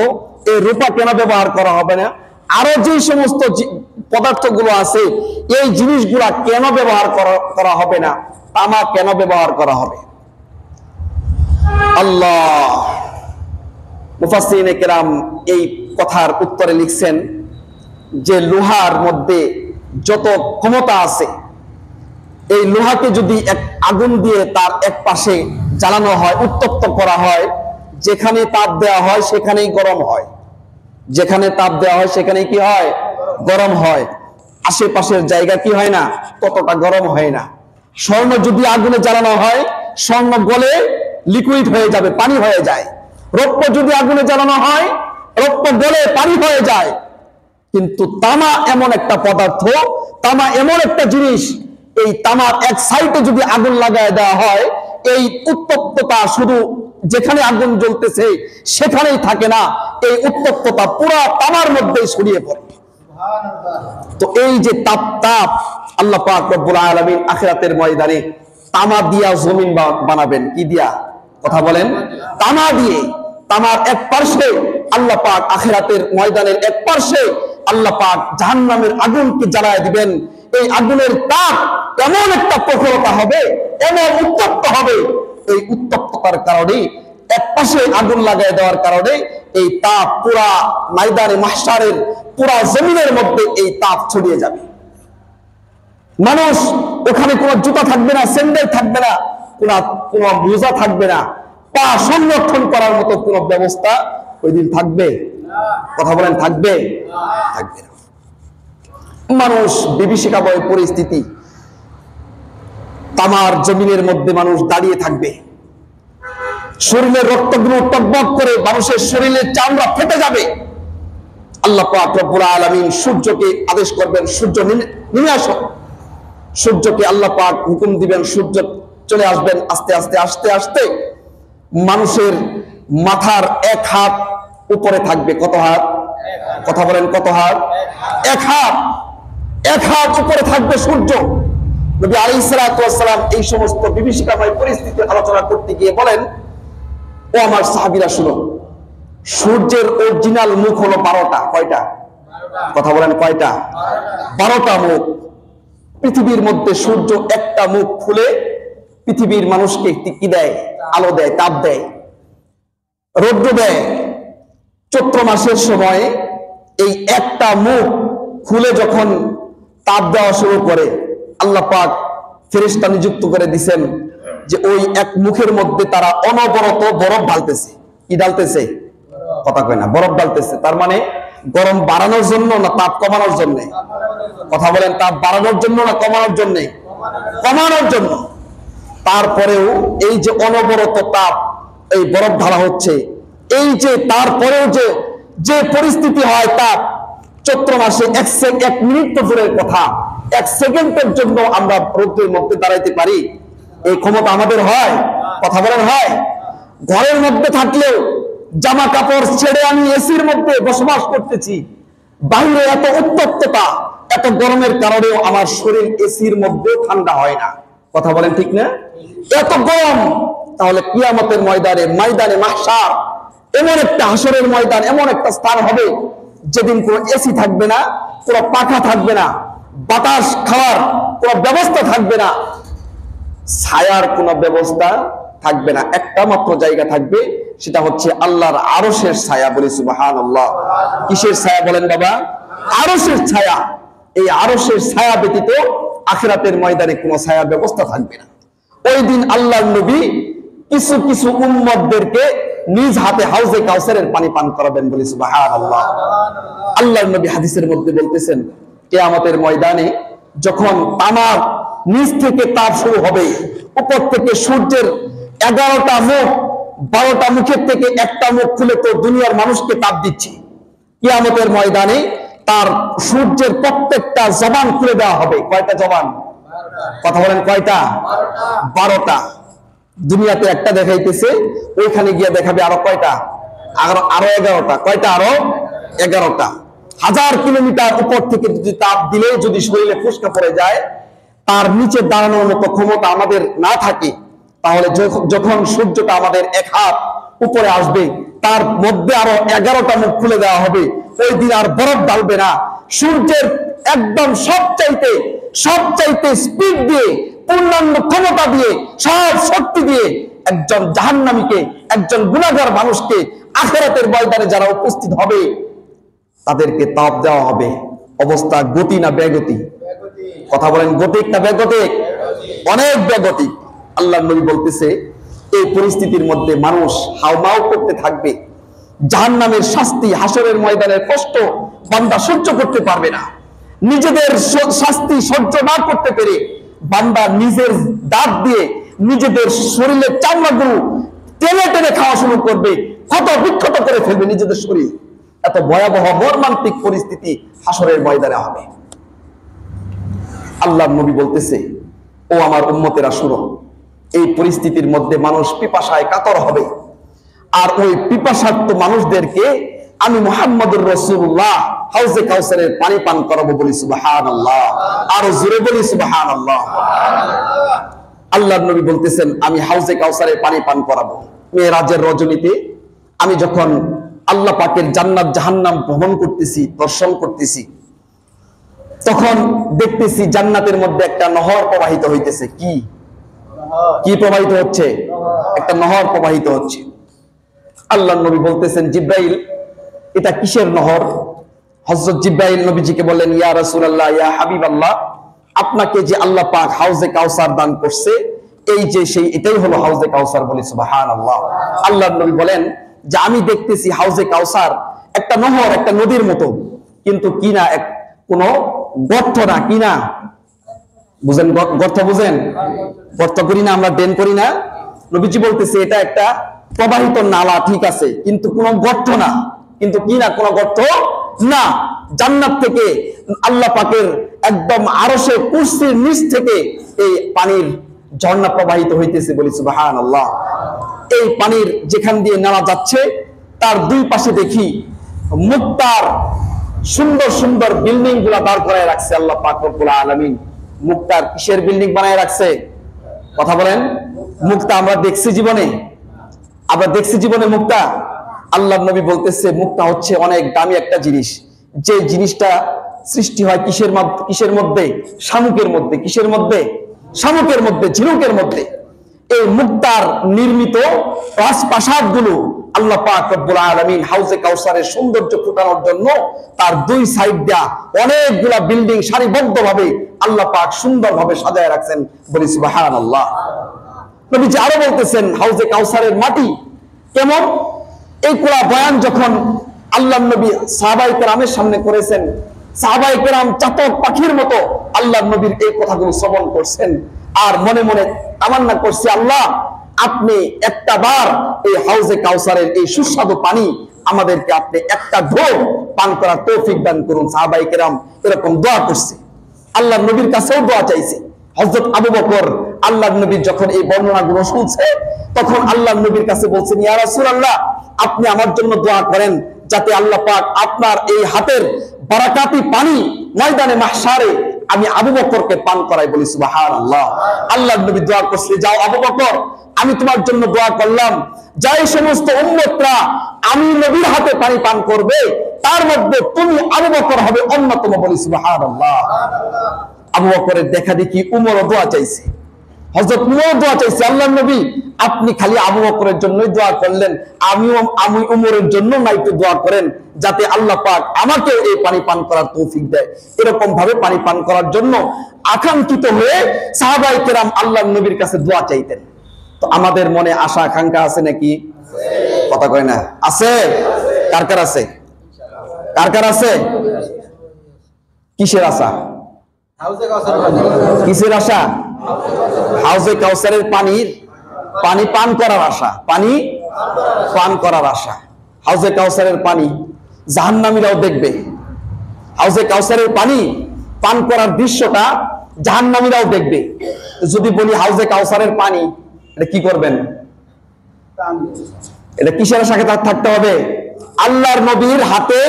এই রূপা কেন ব্যবহার করা হবে না? আরো যে সমস্ত পদার্থগুলো আছে এই জিনিসগুলা কেন ব্যবহার করা হবে না? তামা কেন ব্যবহার করা হবে? আল্লাহ মুফাসসিরিনে কেরাম এই কথার উত্তরে লিখছেন যে লোহার মধ্যে যত ক্ষমতা আছে, এই লোহাকে যদি এক আগুন দিয়ে তার এক পাশে জ্বালানো হয়, উত্তপ্ত করা হয়, যেখানে তাপ দেওয়া হয় সেখানেই গরম হয়, যেখানে তাপ দেওয়া হয় সেখানেই কি হয়? গরম হয়। আশেপাশের জায়গা কি হয় না? ততটা গরম হয় না। স্বর্ণ যদি আগুনে জ্বালানো হয়, স্বর্ণ গলে লিকুইড হয়ে যাবে, পানি হয়ে যায়। রৌপ্য যদি আগুনে জ্বালানো হয়, রৌপ্য গলে পানি হয়ে যায়। কিন্তু তামা এমন একটা পদার্থ, তামা এমন একটা জিনিস, এই তামার এক সাইডে যদি আগুন লাগায় দেওয়া হয়, এই উত্তপ্ততা শুধু যেখানে আগুন জ্বলতেছে সেখানেই থাকে না, এই উত্তপ্ততা পুরো তামার মধ্যেই ছড়িয়ে পড়ে। তো এই যে তাপ আল্লাহ পাক রব্বুল আলামিন আখিরাতের ময়দানে তামা দিয়া জমিন বানাবেন। কি দিয়া? কথা বলেন। তামা দিয়ে। তামার এক পার্শ্বে আল্লাহ পাক আখিরাতের ময়দানের এক পার্শ্বে আল্লাহ পাক জাহান্নামের আগুনকে জ্বালায় দিবেন। এই আগুনের তাপ এমন একটা প্রখরতা হবে, এমন উত্তপ্ত হবে, এই উত্তপ্ততার কারণে এক পাশে আগুন লাগায় দেওয়ার কারণে এই তাপ পুরা ময়দানে মাহশারের পুরা জমিনের মধ্যে এই তাপ ছড়িয়ে যাবে। মানুষ ওখানে কোনো জুতা থাকবে না, স্যান্ডেল থাকবে না, কোনো মোজা থাকবে না, পা সংরক্ষণ করার মতো কোনো ব্যবস্থা ওই দিন থাকবে? কথা বলেন, থাকবে? থাকবে না। মানুষ বিভীষিকাময় পরিস্থিতি, তামার জমিনের মধ্যে মানুষ দাঁড়িয়ে থাকবে, শরীরের রক্তগুলো টকবক করে মানুষের শরীরের চামড়া ফেটে যাবে। আল্লাহ পাক রব্বুল আলামিন সূর্যকে আদেশ করবেন, সূর্য নেমে আসো। সূর্যকে আল্লাহ পাক হুকুম দিবেন, সূর্য চলে আসবেন। আস্তে আস্তে আস্তে আস্তে মানুষের মাথার এক হাত উপরে থাকবে। কত হাত? কথা বলেন, কত হাত? এক হাত। এক হাত উপরে থাকবে সূর্য। নবী আলাইহিস সালাতু ওয়াস সালাম এই সমস্ত বিভীষিকাময় পরিস্থিতি আলোচনা করতে গিয়ে বলেন, ও আমার সাহাবীরা শুনো, সূর্যের অরিজিনাল মুখ হলো 12টা। কয়টা? কথা বলেন, কয়টা? 12টা মুখ। পৃথিবীর মধ্যে সূর্য একটা মুখ খুলে পৃথিবীর মানুষকে কি দেয়? আলো দেয়, তাপ দেয়, রৌদ্র দেয়। চৈত্র মাসের সময় এই একটা মুখ খুলে যখন তাপ দেওয়া শুরু করে, আল্লাহ পাক ফেরেশতা নিযুক্ত করে দিবেন যে ওই এক মুখের মধ্যে তারা অনবরত বরফ ঢালতেছে। কি ঢালতেছে? কথা কয় না, বরফ ঢালতেছে। তার মানে গরম বাড়ানোর জন্য না তাপ কমানোর জন্য? কথা বলেন, তাপ বাড়ানোর জন্য না কমানোর জন্য? কমানোর জন্য। তারপরেও এই যে অনবরত তাপ, এই বরফ ঢালা হচ্ছে, এই যে তারপরেও যে পরিস্থিতি হয় তাপ, চৈত্র মাসে এক মিনিট তো দূরের কথা, এক সেকেন্ডের জন্য আমরা রোদ্রের মধ্যে দাঁড়াইতে পারি? এই ক্ষমতা আমাদের হয়? কথা বলেন, হয়? ঘরের মধ্যে থাকলেও জামা কাপড় ছেড়ে আমি এসির মধ্যে বসবাস করতেছি, বাইরে এত উত্তপ্ততা, এত গরমের কারণেও আমার শরীর এসির মধ্যে ঠান্ডা হয় না। কথা বলেন, ঠিক না? এত গরম। তাহলে কিয়ামতের ময়দানে মাহশার এমন একটা হাসরের ময়দান, এমন একটা স্থান হবে যেদিন কোনো এসি থাকবে না, কোনো পাখা থাকবে না, বাতাস খাওয়ার কোনো ব্যবস্থা থাকবে না, ছায়ার কোনো ব্যবস্থা থাকবে না। একটা মাত্র জায়গা থাকবে, সেটা হচ্ছে আল্লাহর আরশের ছায়া। বলি সুবহানাল্লাহ। কিসের ছায়া বলেন বাবা? আরশের ছায়া। এই আরশের ছায়া ব্যতীত আখিরাতের ময়দানে কোনো ছায়ার ব্যবস্থা থাকবে না। ওই দিন আল্লাহর নবী কিছু কিছু উম্মতদেরকে নিজ হাতে হাউজে কাউসারের পানি পান করাবেন বলি সুবহানাল্লাহ। আল্লাহর নবী হাদিসের মধ্যে বলতেছেন, কিয়ামতের ময়দানে যখন তামার নিচ থেকে তাপ শুরু হবে, উপর থেকে সূর্যের 11টা মুখ, 12টা মুখের থেকে একটা মুখ খুলে তো দুনিয়ার মানুষকে তাপ দিচ্ছে। কিয়ামতের ময়দানে তার সূর্যের প্রত্যেকটা জবান খুলে দেওয়া হবে। কয়টা জবান? কথা বলেন কয়টা? 12টা। দুনিয়াতে একটা দেখাইতেছে, ওইখানে গিয়ে দেখাবে আরো কয়টা? আরো 11টা। কয়টা? আরো 11টা। 1000 কিলোমিটার উপর থেকে যদি তাপ দিলে যদি শরীরে ফুসকা পড়ে যায়, তার নিচে দাঁড়ানোর মতো ক্ষমতা আমাদের না থাকে, তাহলে যখন সূর্যটা আমাদের 1 হাত উপরে আসবে, তার মধ্যে আরো 11টা মুখ খুলে দেওয়া হবে। ওই দিন আর বরফ ডালবে না। সূর্যের একদম সবচাইতে স্পিড দিয়ে, পূর্ণাঙ্গ ক্ষমতা দিয়ে, সব শক্তি দিয়ে একজন জাহান্নামীকে, একজন গুনাহগার মানুষকে আখিরাতের ময়দানে যারা উপস্থিত হবে তাদেরকে তাপ দেওয়া হবে। অবস্থা গতি না বেগতি? কথা বলেন, গতিক না বেগতিক? অনেক বেগতিক। আল্লাহর নবী বলতেছে, এই পরিস্থিতির মধ্যে মানুষ হাউমাউ করতে থাকবে। জাহান্নামের শাস্তি, হাসরের ময়দানের কষ্ট বান্দা সহ্য করতে পারবে না। নিজেদের শাস্তি সহ্য না করতে পেরে বান্দা নিজের দাঁত দিয়ে নিজেদের শরীরের চামড়াগুলো টেনে টেনে খাওয়া শুরু করবে, ক্ষত বিক্ষত করে ফেলবে নিজেদের শরীর। এত ভয়াবহ মর্মান্তিক পরিস্থিতি হাসরের ময়দানে হবে। আল্লাহর নবী বলতেছে, ও আমার উম্মতেরা শুনো, এই পরিস্থিতির মধ্যে মানুষ পিপাসায় কাতর হবে। আর ওই পিপাসার্ত মানুষদেরকে আমি মুহাম্মদুর রাসূলুল্লাহ হাউজে কাউসারের পানি পান করাবো বলি সুবহানাল্লাহ। আরো জোরে বলি সুবহানাল্লাহ। আল্লাহর নবী বলতেছেন, আমি হাউজে কাউসারের পানি পান করাবো। মেরাজের রজনীতে আমি যখন আল্লাহ পাকের জান্নাত জাহান্নাম ভ্রমণ করতেছি, দর্শন করতেছি, তখন দেখতেছি জান্নাতের মধ্যে একটা নহর প্রবাহিত হইতেছে। কি প্রবাহিত হচ্ছে? একটা নহর প্রবাহিত হচ্ছে। আল্লাহর নবী বলতেছেন, জিব্রাইল, এটা কিসের নহর? হযরত জিব্রাইল নবীজিকে বললেন, ইয়া রাসূলুল্লাহ, ইয়া হাবিবাল্লাহ, আপনাকে যে আল্লাহ পাক হাউজে কাউসার দান করছে, এই যে সেই এটাই হলো হাউজে কাউসার বলি সুবহানাল্লাহ। আল্লাহর নবী বলেন যে আমি দেখতেছি হাউজে কাউসার একটা নহর, একটা নদীর মতো, কিন্তু কি না, কোনো গর্ত না, কি না? বুঝেন গর্ত? বুঝেন? গর্ত করি না আমরা, ড্রেন করি না? নবীজি বলতেছে এটা একটা প্রবাহিত নালা, ঠিক আছে, কিন্তু কোনো গর্ত না। কিন্তু কি না, কোনো গর্ত না। জান্নাত থেকে আল্লাহ পাকের একদম আরশে কুরসির নিচ থেকে এই পানির ঝর্ণা প্রবাহিত হইতেছে বলি সুবহানাল্লাহ। এই পানির যেখান দিয়ে নালা যাচ্ছে, তার দুই পাশে দেখি মুক্তার সুন্দর সুন্দর বিল্ডিং গুলা দাঁড় করায় রাখছে আল্লাহ পাক রব্বুল আলামিন। মুক্তার কিসের বিল্ডিং বানায় রাখছে? কথা বলেন। মুক্তা আমরা দেখছি জীবনে? আমরা দেখছি জীবনে মুক্তা? আল্লাহর নবী বলতেছে, মুক্তা হচ্ছে অনেক দামি একটা জিনিস। যে জিনিসটা সৃষ্টি হয় কিসের মধ্যে? শামুকের মধ্যে। কিসের মধ্যে? শামুকের মধ্যে, ঝিনুকের মধ্যে। এই মুক্তার নির্মিত রাজপ্রাসাদ গুলো আল্লাহ পাক রব্বুল আলামিন হাউজে কাউসারের সৌন্দর্য ফুটানোর জন্য তার দুই সাইড দিয়া অনেকগুলা বিল্ডিং সারিবদ্ধভাবে আল্লাহ পাক সুন্দরভাবে সাজায় রাখছেন বলি সুবহানাল্লাহ। নবীজি আরো বলতেছেন, হাউজে কাউসারের মাটি কেমন? এই পুরা বয়ান যখন আল্লাহর নবী সাহাবায়ে কেরামের সামনে করেছেন, সাহাবায়ে কেরাম চাতক পাখির মতো আল্লাহর নবীর এই কথাগুলো শ্রবণ করছেন, আর মনে মনে তামান্না করছে, আল্লাহ আপনি একটা বার এই হাউজে কাউসারের এই সুস্বাদু পানি আমাদেরকে আপনি একটা ঢোক পান করার তৌফিক দান করুন। সাহাবায়ে কেরাম এরকম দোয়া করছে, আল্লাহর নবীর কাছেও দোয়া চাইছে। হযরত আবু বকর আল্লাহর নবীর যখন এই বর্ণনাগুলো শুনছে, তখন আল্লাহর নবীর কাছে বলছেন, ইয়া রাসূলুল্লাহ, আপনি আমার জন্য দোয়া করেন যাতে আল্লাহ পাক আপনার এই হাতের বারাকাতি পানি ময়দানে মাহশারে আমি আবু বকরকে পান করাই বলি সুবহানাল্লাহ। আল্লাহর নবী দোয়া করছে, যাও আবু বকর, আমি তোমার জন্য দোয়া করলাম, যাই সমস্ত উম্মতরা আমি নবীর হাতে পানি পান করবে, তার মধ্যে তুমি আবু বকর হবে অন্যতম বলি সুবহানাল্লাহ। আবু বকরের দেখা দেখি উমরও দোয়া চাইছে। হযরত উমর দোয়া চাইছে, আল্লাহর নবী আপনি খালি আবু বকরের জন্যই দোয়া করলেন, আমি উমরের জন্য না একটু দোয়া করেন যাতে আল্লাহ পাক আমাকে এই পানি পান করার তৌফিক দেয়। এরকম ভাবে পানি পান করার জন্য আকাঙ্ক্ষিত হয়ে সাহাবায়ে কেরাম আল্লাহর নবীর কাছে দোয়া চাইতেন। তো আমাদের মনে আশা আকাঙ্ক্ষা আছে নাকি? কথা কয় না, আছে? কার কার আছে? কার কার আছে? কিসের আশা? কিসের আশা? হাউজে কাউসারের পানি পান করার আশা, পানি পান করার আশা। হাউজে কাউসারের পানি জাহান্নামীরাও দেখবে, হাউজে কাউসারের পানি পান করার দৃশ্যটা জাহান্নামীরাও দেখবে। যদি বলি হাউজে কাউসারের পানি, এটা কি করবেন? এটা কিসের আশাকে থাকতে হবে? আল্লাহর নবীর হাতে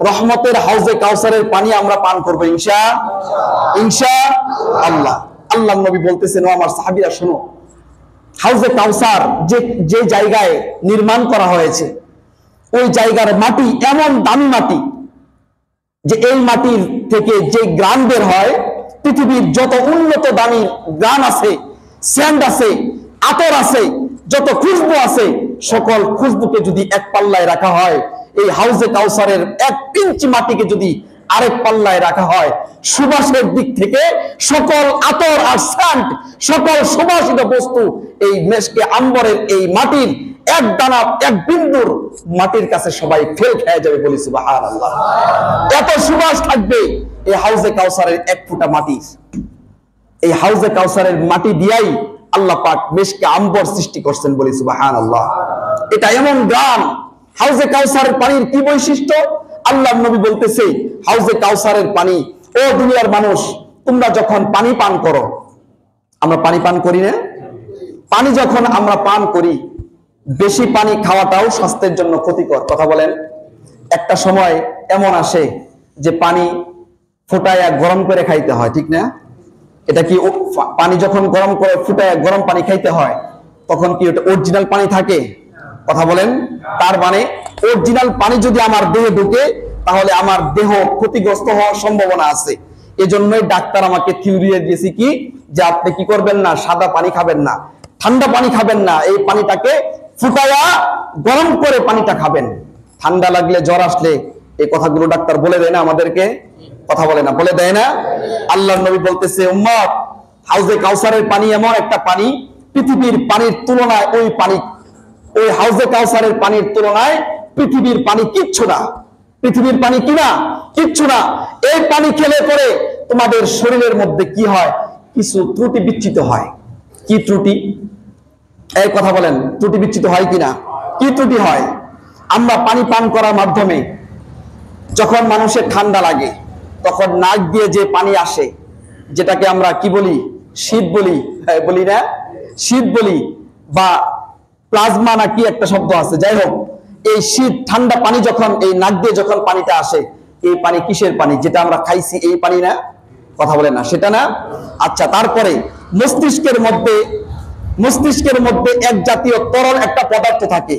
রহমতের হাউজে কাউসারের পানি আমরা পান করবো ইনশাআল্লাহ। আল্লাহর নবী বলতেছেন, ও আমার সাহাবীরা শোনো, হাউজে কাউসার যে জায়গায় নির্মাণ করা হয়েছে ওই জায়গার মাটি এমন দামি মাটি যে এই মাটির থেকে যে গ্রান বের হয়, পৃথিবীর যত উন্নত দামি গ্রান আছে, স্যান্ড আছে, আতর আছে, যত খুশবু আছে, সকল খুশবুকে যদি এক পাল্লায় রাখা হয়, এই হাউজে কাউসারের 1 ইঞ্চি মাটিকে যদি আরেক পাল্লায় রাখা হয়, সুবাসের দিক থেকে সকল আতর আর স্যান্ড, সকল সুবাসিত বস্তু এই মেশকে আম্বরের এই মাটির এক দানা, এক বিন্দুর মাটির কাছে সবাই ফেল খেয়ে যাবে, বলি সুবহানাল্লাহ। এত সুবাস থাকবে এই হাউজে কাউসারের 1 ফুটা মাটি। এই হাউজে কাউসারের মাটি দিয়াই আল্লাহ পাক মেশকে আম্বর সৃষ্টি করছেন, বলি সুবহানাল্লাহ। এটা এমন গ্রাম। হাউজে কাউসারের পানির কি বৈশিষ্ট্য? আল্লাহর নবী বলতেছে, হাউজে কাউসারের পানি, ও দুনিয়ার মানুষ, তোমরা যখন পানি পান করো, আমরা পানি পান করি না? পানি যখন আমরা পান করি, বেশি পানি খাওয়াটাও স্বাস্থ্যের জন্য ক্ষতিকর। কথা বলেন। একটা সময় এমন আসে যে পানি ফুটায়া গরম করে খাইতে হয়, ঠিক না? এটা কি পানি যখন গরম করে ফুটায়া গরম পানি খাইতে হয়, তখন কি ওটা অরিজিনাল পানি থাকে? কথা বলেন। তার মানে অরিজিনাল পানি যদি আমার দেহে ঢুকে, তাহলে আমার দেহ ক্ষতিগ্রস্ত হওয়ার সম্ভাবনা আছে। এজন্যই ডাক্তার আমাকে থিওরি দিয়েছে কি, যে আপনি কি করবেন না, সাদা পানি খাবেন না, ঠান্ডা পানি খাবেন না, এই পানিটাকে ফুটায়া গরম করে পানিটা খাবেন। ঠান্ডা লাগলে, জ্বর আসলে এই কথাগুলো ডাক্তার বলে দেয় না আমাদেরকে? কথা বলে না, বলে দেয় না? আল্লাহর নবী বলতেছে, উম্মত, হাউজে কাউসারের পানি এমন একটা পানি, পৃথিবীর পানির তুলনায় ওই হাউজে কাউসারের পানির তুলনায় পৃথিবীর পানি কিচ্ছু না। পৃথিবীর পানি কিনা কিচ্ছু না। এই পানি খেলে পরে তোমাদের শরীরের মধ্যে কি হয়? কিছু ত্রুটি বিচ্যুত হয়। কি ত্রুটি? এই কথা বলেন, ত্রুটি বিচ্যুত হয় কিনা? কি ত্রুটি হয়? আমরা পানি পান করার মাধ্যমে যখন মানুষের ঠান্ডা লাগে, তখন নাক দিয়ে যে পানি আসে, যেটাকে আমরা কি বলি? শীত বলি, বলি না? শীত বলি, বা প্লাজমা না কি একটা শব্দ আছে, যাই হোক, এই শীত ঠান্ডা পানি যখন এই নাক দিয়ে যখন পানিটা আসে, এই পানি কিসের পানি? যেটা আমরা খাইছি এই পানি না? কথা বলে না, সেটা না? আচ্ছা, তারপরে মস্তিষ্কের মধ্যে এক জাতীয় তরল একটা পদার্থ থাকে।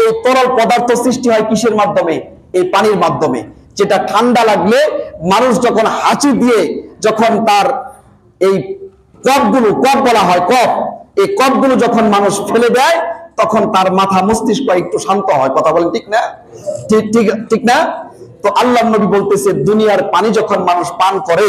এই তরল পদার্থ সৃষ্টি হয় কিসের মাধ্যমে? এই পানির মাধ্যমে। যেটা ঠান্ডা লাগলে মানুষ যখন হাঁচি দিয়ে, যখন তার এই কফ বলা হয়, কফ, এই কফগুলো যখন মানুষ ফেলে দেয়, তখন তার মাথা মস্তিষ্ক একটু শান্ত হয়। কথা বলেন, ঠিক না? ঠিক না? তো আল্লাহর নবী বলতেছে, দুনিয়ার পানি যখন মানুষ পান করে,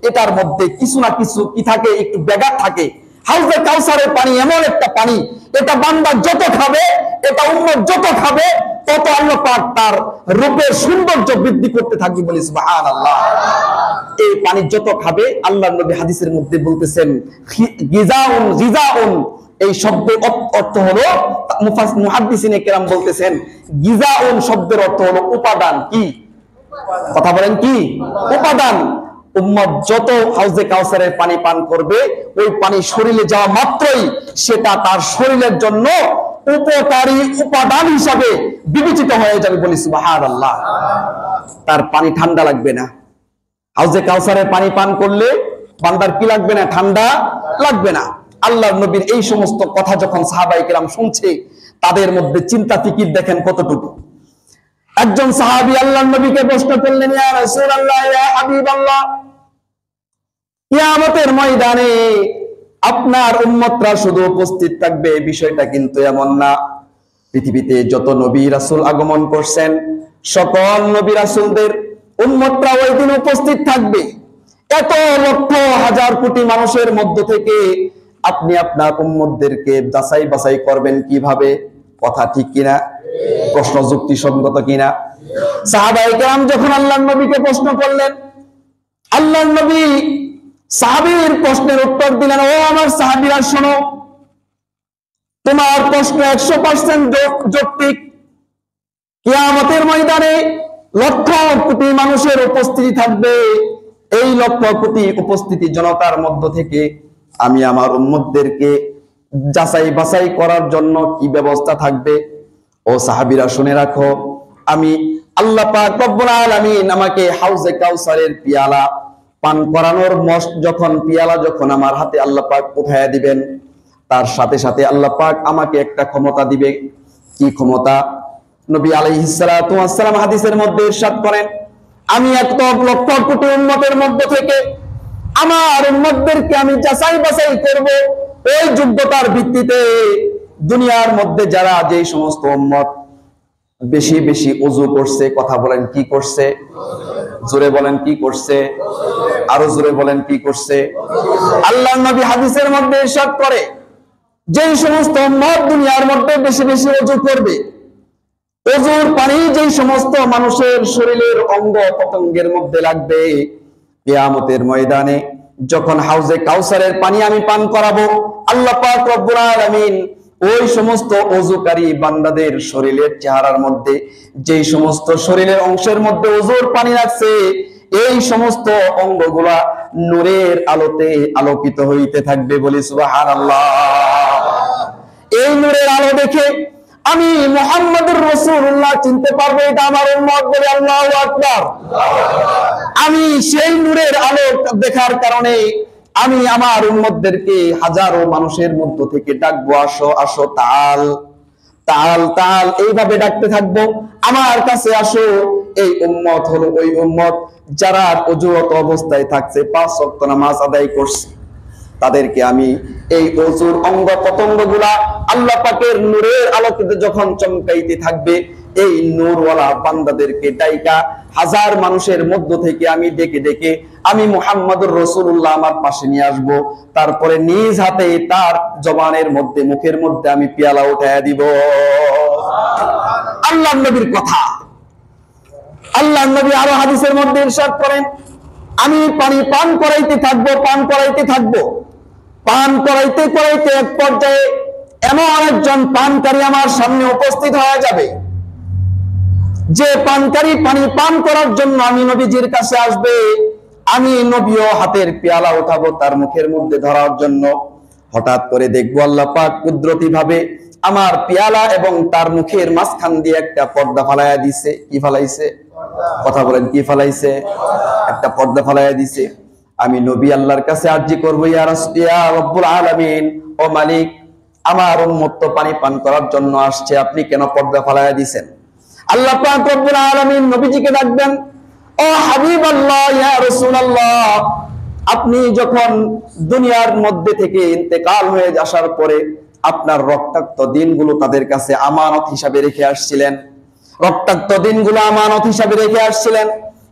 এটার মধ্যে কিছু না কিছু কি থাকে? একটু ব্যাঘাত থাকে। হাউজে কাউসারের পানি এমন একটা পানি, এটা বান্দা যত খাবে, এটা উম্মত যত খাবে, তত আল্লাহ পাক তার রূপের সৌন্দর্য বৃদ্ধি করতে থাকবে, বলি সুবহানাল্লাহ। এই পানি যত খাবে, আল্লাহর নবী হাদিসের মধ্যে বলতেছেন, গিজাউন, এই শব্দের অর্থ হলো, মুহাদ্দিসিনে কেরাম বলতেছেন, গিজাউন শব্দের অর্থ হলো উপাদান। কি? কথা বলেন, কি উপাদান? উম্মত যত হাউজে কাউসারের পানি পান করবে, ওই পানি শরীরে যাওয়া মাত্রই সেটা তার শরীরের জন্য উপকারী উপাদান হিসাবে বিবেচিত হয়ে যাবে, বলি সুবহানাল্লাহ। তার পানি ঠান্ডা লাগবে না। হাউজে কাউসারের পানি পান করলে বান্দার কি লাগবে না? ঠান্ডা লাগবে না। আল্লাহর নবীর এই সমস্ত কথা যখন সাহাবায়ে কেরাম শুনছে, তাদের মধ্যে চিন্তা ফিকির দেখেন কতটুকু। একজন সাহাবী আল্লাহর নবীকে প্রশ্ন করলেন, ইয়া রাসূলুল্লাহ, ইয়া হাবিবাল্লাহ, কিয়ামতের ময়দানে আপনার উম্মতরা শুধু উপস্থিত থাকবে, বিষয়টা কিন্তু এমন না। পৃথিবীতে যত নবী রাসূল আগমন করছেন, সকল নবী রাসূলদের উম্মতরা ওই দিন উপস্থিত থাকবে। এত লক্ষ হাজার কোটি মানুষের মধ্য থেকে আপনি আপনার উম্মতদেরকে যাচাই বাছাই করবেন কিভাবে? কথা ঠিক কিনা? প্রশ্ন যুক্তিসঙ্গত কিনা? সাহাবায়ে কেরাম যখন আল্লাহর নবীকে প্রশ্ন করলেন, আল্লাহর নবী সাহাবীর প্রশ্নের উত্তর দিলেন, ও আমার সাহাবীরা শোনো, তোমার প্রশ্ন 100% যৌক্তিক। কিয়ামতের ময়দানে লক্ষ কোটি মানুষের উপস্থিতি থাকবে। এই লক্ষ কোটি উপস্থিতি জনতার মধ্য থেকে আমি আমার উম্মতদেরকে যাচাই বাছাই করার জন্য কি ব্যবস্থা থাকবে? ও সাহাবীরা শুনে রাখো, আমি আল্লাহ পাক রব্বুল আলামিন আমাকে হাউজে কাউসারের পিয়ালা পান করানোর পিয়ালা যখন আমার হাতে আল্লাহ পাক উঠায়া দিবেন, তার সাথে সাথে আল্লাহ পাক আমাকে একটা ক্ষমতা দিবে। কি ক্ষমতা? নবী আলাইহিস সালাতু ওয়াস সালাম হাদিসের মধ্যে ইরশাদ করেন, আমি এত লক্ষ কোটি উম্মতের মধ্য থেকে আমার উম্মতদেরকে আমি যাচাই বাছাই করব ওই যোগ্যতার ভিত্তিতে। দুনিয়ার মধ্যে যারা যেই সমস্ত উম্মত বেশি বেশি ওযু করছে, কথা বলেন কি করছে? জোরে বলেন কি করছে? আরো জোরে বলেন কি করছে? আল্লাহর নবী হাদিসের মধ্যে ইরশাদ করে, যেই সমস্ত উম্মত দুনিয়ার মধ্যে বেশি বেশি ওযু করবে, ওযুর পানি যেই সমস্ত মানুষের শরীরের অঙ্গ পতঙ্গের মধ্যে লাগবে, কিয়ামতের ময়দানে যখন হাউজে কাউসারের পানি আমি পান করাবো, আল্লাহ পাক রব্বুল আলামিন ওই সমস্ত ওযুকারী বান্দাদের শরীরের চেহারার মধ্যে যেই সমস্ত শরীরের অংশের মধ্যে ওযুর পানি লাগছে, এই সমস্ত অঙ্গগুলা নূরের আলোতে আলোকিত হইতে থাকবে। বলি সুবহানাল্লাহ। এই নূরের আলো দেখে আমি মুহাম্মদুর রাসূলুল্লাহ চিনতে পারবো এটা আমার উম্মত। বলে আল্লাহু আকবার। আমি সেই নূরের আলো দেখার কারণে আমি আমার উম্মতদেরকে হাজারো মানুষের মধ্য থেকে ডাকবো, আসো আসো, তাল তাল তাল এইভাবে ডাকতে থাকবো, আমার কাছে আসো। এই উম্মত হলো ওই উম্মত যারা ওযুরত অবস্থায় থাকছে, 5 ওয়াক্ত নামাজ আদায় করছে। তাদেরকে আমি এই ওযুর অঙ্গ প্রত্যঙ্গগুলা আল্লাহ পাকের নূরের আলোকিতে যখন চমকাইতে থাকবে, এই নূরওয়ালা বান্দাদেরকে ডাইকা হাজার মানুষের মধ্য থেকে আমি ডেকে ডেকে আমি মুহাম্মদুর রাসূলুল্লাহ আমার পাশে নিয়ে আসবো। তারপরে নিজ হাতে তার জবানের মধ্যে, মুখের মধ্যে আমি পেয়ালা উঠায়া দিব। আল্লাহর নবীর কথা। আল্লাহর নবী আরো হাদিসের মধ্যে ইরশাদ করেন, আমি পানি পান করাইতে থাকবো, পান করাইতে থাকবো, পান করাইতে করাইতে এক পর্যায়ে এমন একজন পানকারী আমার সামনে উপস্থিত হয়ে যাবে, যে পানকারী পানি পান করার জন্য আমি নবীজির কাছে আসবে। আমি নবীও হাতের পেয়ালা উঠাবো তার মুখের মধ্যে ধরার জন্য। হঠাৎ করে দেখবো আল্লাহ পাক কুদরতি ভাবে আমার পেয়ালা এবং তার মুখের মাঝখান দিয়ে একটা পর্দা ফালাইয়া দিছে। কি ফালাইছে? কথা বলেন, কি ফালাইছে? একটা পর্দা ফালাইয়া দিছে। আমি নবী আল্লাহর কাছে আরজি করবো, ইয়া রব্বুল আলামিন, ও মালিক, আমার উম্মত তো পানি পান করার জন্য আসছে, আপনি কেন পর্দা ফালাইয়া দিছেন? আল্লাহ পাক রব্বুল আলামিন নবীজিকে ডাকবেন, ও হাবিবাল্লাহ, ইয়া রাসূলুল্লাহ, আপনি যখন দুনিয়ার মধ্যে থেকে ইন্তেকাল হয়ে আসার পরে আপনার রক্তাক্ত দিনগুলো তাদের কাছে আমানত হিসাবে রেখে আসছিলেন, রক্তাক্ত দিনগুলো আমানত হিসাবে রেখে আসছিলেন,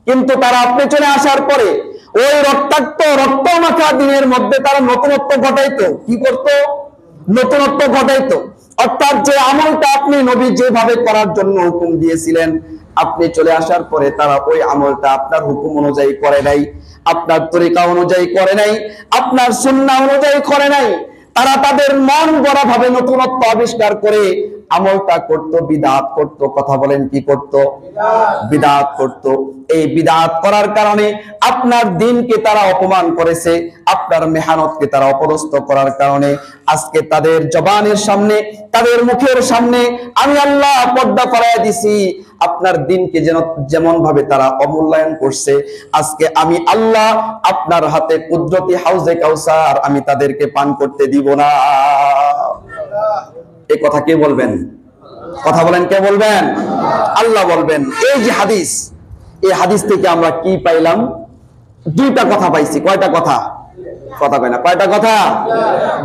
কিন্তু তারা আপনি চলে আসার পরে ওই রক্তাক্ত রক্ত মাখা দিনের মধ্যে তারা নতুনত্ব ঘটাইতো। কি করতো? নতুনত্ব ঘটাইতো। অর্থাৎ যে আমলটা আপনি নবী যেভাবে করার জন্য হুকুম দিয়েছিলেন, আপনি চলে আসার পরে তারা ওই আমলটা আপনার হুকুম অনুযায়ী করে নাই, আপনার তরিকা অনুযায়ী করে নাই, আপনার সুন্নাহ অনুযায়ী করে নাই। তারা তাদের মন গড়া ভাবে নতুনত্ব আবিষ্কার করে আমলটা করত, বিদআত করত। কথা বলেন, কি করত? বিদআত করত। এই বিদআত করার কারণে আপনার দ্বীনকে তারা অপমান করেছে, আপনার মেহনতকে তারা অপদস্থ করার কারণে আজকে তাদের জবানের সামনে, তাদের মুখের সামনে আমি আল্লাহ পর্দা ফেলাইয়া দিছি। আপনার দ্বীনকে যেমন ভাবে তারা অমূল্যায়ন করছে, আজকে আমি আল্লাহ আপনার হাতে কুদরতি হাউজে কাউসার আমি তাদেরকে পান করতে দিব না। এই কথা কে বলবেন? কথা বলেন, কে বলবেন? আল্লাহ বলবেন। এই যে হাদিস, এই হাদিস থেকে আমরা কি পাইলাম? দুইটা কথা পাইছি। কয়টা কথা? কথা কয় না, কয়টা কথা?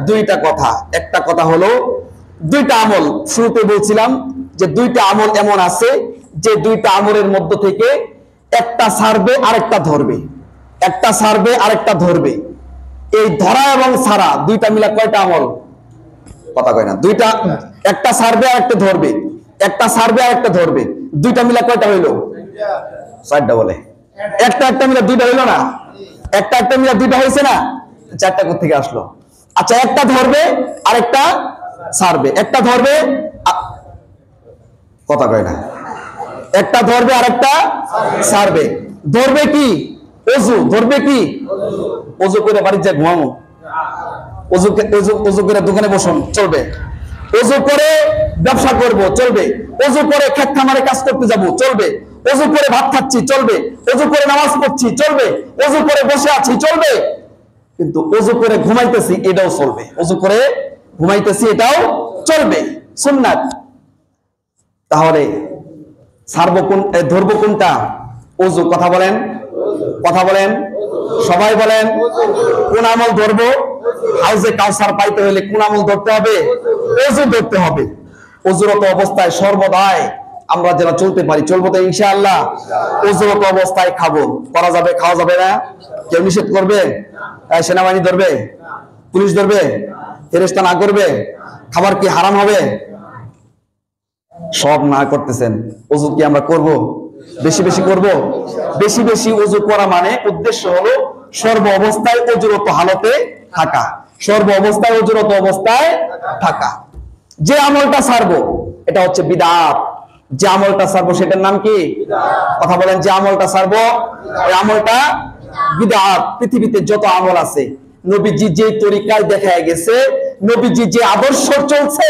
দুইটা কথা। একটা কথা হলো দুইটা আমল, শুরুতে বলছিলাম যে দুইটা আমল এমন আছে যে দুইটা আমলের মধ্য থেকে একটা ছাড়বে আরেকটা ধরবে, একটা ছাড়বে আরেকটা ধরবে। এই ধরা এবং ছাড়া দুইটা মিলা কয়টা আমল? কথা কয় না। দুইটা, একটা ছাড়বে আরেকটা ধরবে, একটা ছাড়বে আরেকটা ধরবে, দুইটা মিলা কয়টা হইলো? চারটা বলে। একটা একটা মিলা দুইটা হইলো না? একটা একটা মিলা দুইটা হয়েছে না? চারটা কোথা থেকে আসলো? আচ্ছা, একটা ধরবে আরেকটা ছাড়বে, একটা ধরবে, কথা কয় না, একটা ধরবে আরেকটা ছাড়বে। ধরবে কি? ওযু। ধরবে কি? ওযু করে বাড়িতে যা ঘুমাবো, ওযু করে দোকানে বসুন, চলবে। ওযু করে ব্যবসা করব, চলবে। ওযু করে ক্ষেত খামারে কাজ করতে যাব, চলবে। ওযু করে ভাত খাচ্ছি, চলবে। ওযু করে নামাজ পড়ছি, চলবে। ওযু করে বসে আছি, চলবে। কিন্তু ওযু করে ঘুমাইতেছি, এটাও চলবে। ওযু করে ঘুমাইতেছি, এটাও চলবে, সুন্নাত। তাহলে ছাড়বো কোন, ধরবো কোনটা? ওযু। কথা বলেন, কথা বলেন, সবাই বলেন। কোন আমল ধরবো? হাউজে কাউসার পাইতে হলে কোন আমল ধরতে হবে? ওযু ধরতে হবে। ওযুরত অবস্থায় সর্বদাই আমরা যেন চলতে পারি, চলবো তো ইনশাআল্লাহ। ওযুরত অবস্থায় খাবো, করা যাবে, খাওয়া যাবে না? কেউ নিষেধ করবে? সেনাবাহিনী ধরবে? পুলিশ ধরবে? ফেরেশতা না করবে? খাবার কি হারাম হবে? সব না করতেছেন, ওযু কি আমরা করব? বেশি বেশি করব। বেশি বেশি ওযু করা মানে উদ্দেশ্য হলো সর্ব অবস্থায় ওযুরত হালতে থাকা, সর্ব অবস্থায় ওযুরত অবস্থায় থাকা। যে আমলটা ছাড়বো এটা হচ্ছে বিদআত। যে আমলটা ছাড়বো সেটার নাম কি? কথা বলেন। যে আমলটা ছাড়বো ওই আমলটা বিদআত। পৃথিবীতে যত আমল আছে, নবীজি যে তরিকায় দেখায় গেছে, নবীজি যে আদর্শ চলছে,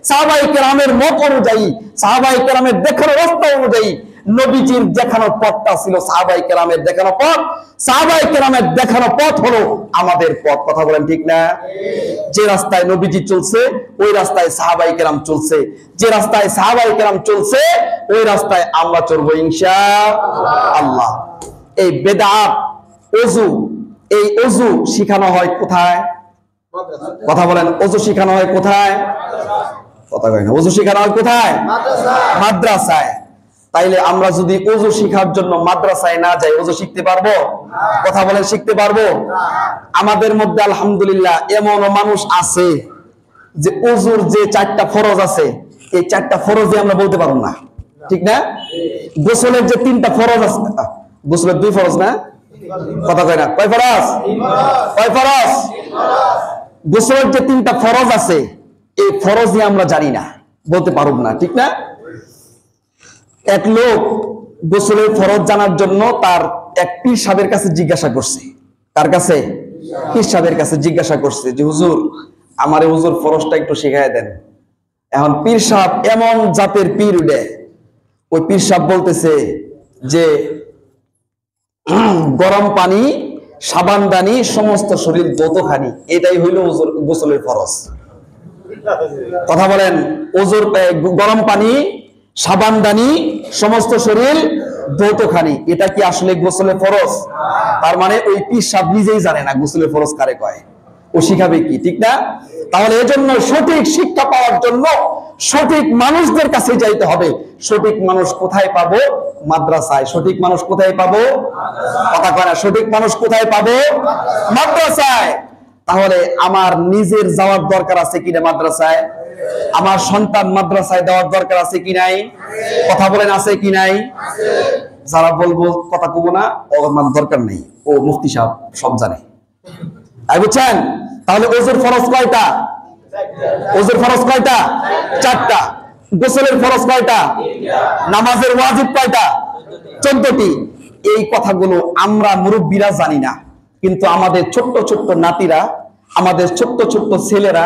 সাহাবায়ে কেরামের মত অনুযায়ী, সাহাবায়ে কেরামের দেখানো রাস্তা অনুযায়ী, নবীজির দেখানো পথটা ছিল সাহাবায়ে কেরামের দেখানো পথ। সাহাবায়ে কেরামের দেখানো পথ হলো আমাদের পথ। কথা বলেন ঠিক না? যে রাস্তায় নবীজি চলছে ওই রাস্তায় সাহাবায়ে কেরাম চলছে, যে রাস্তায় সাহাবায়ে কেরাম চলছে ওই রাস্তায় আমরা চলবো ইনশাআল্লাহ। এই বিদআত, ওযু, এই ওযু শিখানো হয় কোথায়? কথা বলেন। ওযু শিখানো হয় কোথায়? কথা কয় না। ওযু শিখানো হয় কোথায়? মাদ্রাসায়। তাইলে আমরা যদি ওযু শিখার জন্য মাদ্রাসায় না যাই, ওযু শিখতে পারবো? কথা বলেন, শিখতে পারবো? আমাদের মধ্যে আলহামদুলিল্লাহ এমনও মানুষ আছে যে ওযুর যে চারটা ফরজ আছে, এই চারটা ফরজই আমরা বলতে পারবো না, ঠিক না? গোসলের যে তিনটা ফরজ আছে, গোসলের দুই ফরজ না? কথা কয় না। কয় ফরজ? কয় ফরজ? গোসলের যে তিনটা ফরজ আছে এই ফরজই আমরা জানি না, বলতে পারব না, ঠিক না? এক লোক গোসলের ফরজ জানার জন্য তার এক পীর সাহেবের কাছে জিজ্ঞাসা করছে। তার কাছে? পীর সাহেবের কাছে জিজ্ঞাসা করছে যে হুজুর, আমারে হুজুর ফরজটা একটু শিখায় দেন। এখন পীর সাহেব এমন জাতের পীর উঠে, ওই পীর সাহেব বলতেছে যে গরম পানি, সাবানদানি, সমস্ত শরীর দোতখানি, এটাই হইল গোসলের ফরজ। কথা বলেন। ওযুর গরম পানি, সাবানদানি, সমস্ত শরীর দোতখানি, এটা কি আসলে গোসলের ফরজ? তার মানে ওই পীর সাহেব নিজেই জানে না গোসলের ফরজ কারে কয়, ও শিখাবে কি, ঠিক না? তাহলে এজন্য সঠিক শিক্ষা পাওয়ার জন্য সঠিক মানুষদের কাছে যাইতে হবে। সঠিক মানুষ কোথায় পাবো? মাদ্রাসায়। সঠিক মানুষ কোথায় পাবো? কথা কয় না। সঠিক মানুষ কোথায় পাবো? মাদ্রাসায়। তাহলে আমার নিজের যাওয়ার দরকার আছে কিনা মাদ্রাসায়? আমার সন্তান মাদ্রাসায় দেওয়ার দরকার আছে কি নাই? কথা বলেন, আছে কি নাই? যারা বলবো কথা কব না, ওর দরকার নেই, ও মুফতি সাহেব সব জানে, বুঝছেন? তাহলে ওযুর ফরজ কয়টা? ওযুর ফরজ কয়টা? চারটা। গোসলের ফরজ কয়টা? নামাজের ওয়াজিব কয়টা? 14টি। এই কথাগুলো আমরা মুরব্বীরা জানি না, কিন্তু আমাদের ছোট্ট ছোট্ট নাতিরা, আমাদের ছোট্ট ছোট্ট ছেলেরা,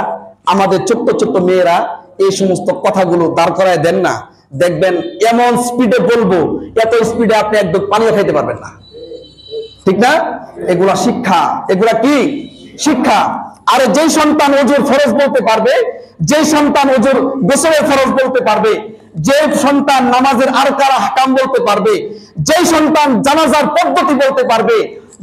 আমাদের ছোট্ট ছোট্ট মেয়েরা এই সমস্ত কথাগুলো দাঁড় করায় দেন না, দেখবেন এমন স্পিডে বলবো, এত স্পিডে আপনি একদম পানিও খাইতে পারবেন না, ঠিক না? এগুলা শিক্ষা। এগুলা কি? শিক্ষা। আর যেই সন্তান ওযুর ফরজ বলতে পারবে, যেই সন্তান ওযুর গোসলের ফরজ বলতে পারবে, যে সন্তান নামাজের আরকান আহকাম বলতে পারবে, যেই সন্তান জানাজার পদ্ধতি বলতে পারবে,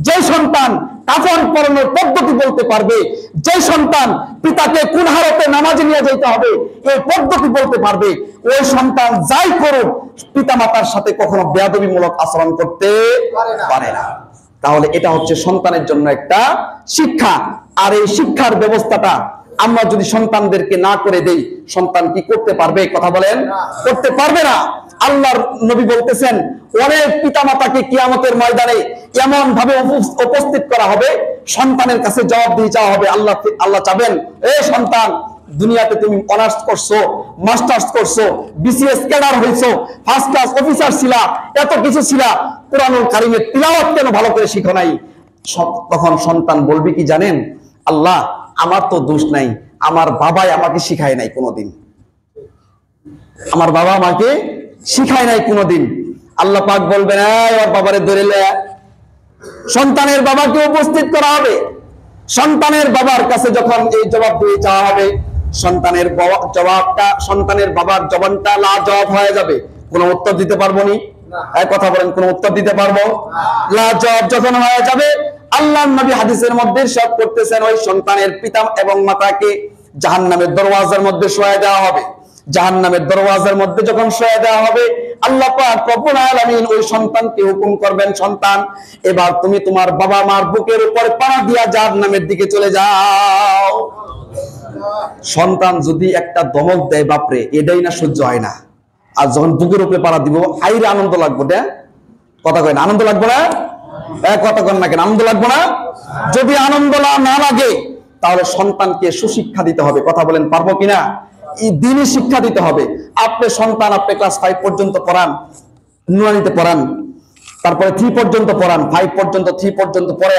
যে সন্তান কাফন পরানোর পদ্ধতি বলতে পারবে, যে সন্তান পিতাকে কোন হালতে নামাজে নিয়ে যেতে হবে এই পদ্ধতি বলতে পারবে, ওই সন্তান যাই করুক পিতা মাতার সাথে কখনো বেয়াদবিমূলক আচরণ করতে পারে না। তাহলে এটা হচ্ছে সন্তানের জন্য একটা শিক্ষা। আর এই শিক্ষার ব্যবস্থাটা আমরা যদি সন্তানদেরকে না করে দেই, সন্তান কি করতে পারবে? কথা বলেন, করতে পারবে না। আল্লাহর নবী বলতেছেন, অনেক পিতামাতাকে কিয়ামতের ময়দানে এমন ভাবে উপস্থিত করা হবে, সন্তানের কাছে জবাবদিহি চাওয়া হবে। আল্লাহ চাবেন, এ সন্তান, দুনিয়াতে তুমি অনার্স করছো, মাস্টার্স করছো, বিসিএস ক্যাডার হইছো, ফার্স্ট ক্লাস অফিসার ছিলা, এত কিছু ছিলা, কোরআনুল কারীমের তিলাওয়াত কেন ভালো করে শিখো নাই? তখন সন্তান বলবে কি জানেন? আল্লাহ, আমার তো দোষ নাই, আমার বাবাই আমাকে শিখায় নাই কোনোদিন, আমার বাবা আমাকে শিখায় নাই কোনোদিন। আল্লাহ পাক বলবেন, ওর বাবারে ধরে লে। সন্তানের বাবাকে উপস্থিত করা হবে। সন্তানের বাবার কাছে যখন এই জবাব দিয়ে চাওয়া হবে, সন্তানের বাবার জবানটা লাজবাব হয়ে যাবে, কোনো উত্তর দিতে পারবো নি। কথা বলেন, কোনো উত্তর দিতে পারবো? লাজবাব যখন হয়ে যাবে, আল্লাহর নবী হাদিসের মধ্যে ইরশাদ করতেছেন, ওই সন্তানের পিতা এবং মাতাকে জাহান্নামের দরওয়াজার মধ্যে শোয়া দেওয়া হবে। জাহান্নামের দরওয়াজার মধ্যে যখন শোয়া দেওয়া হবে, আল্লাহ পাক রব্বুল আলামিন ওই সন্তানকে হুকুম করবেন, সন্তান, এবার তুমি তোমার বাবা মার বুকের উপর পা দিয়া জাহান্নামের দিকে চলে যাও। সন্তান যদি একটা দমক দেয়, বাপরে, এটাই না সহ্য হয় না। আর যখন বুকের উপরে পাড়া দিব, আইরে আনন্দ লাগবো। কথা কয় না, আনন্দ লাগবো না? কথা কন না কেন, আনন্দ লাগবো না? যদি আনন্দ না লাগে, তাহলে সন্তানকে সুশিক্ষা দিতে হবে। কথা বলেন, পারবো কিনা? এই দিনই শিক্ষা দিতে হবে। আপনি সন্তান, আপনি ক্লাস 5 পর্যন্ত পড়ান, নুরানিতে পড়ান, তারপরে 3 পর্যন্ত পড়ান, 5 পর্যন্ত 3 পর্যন্ত পড়ে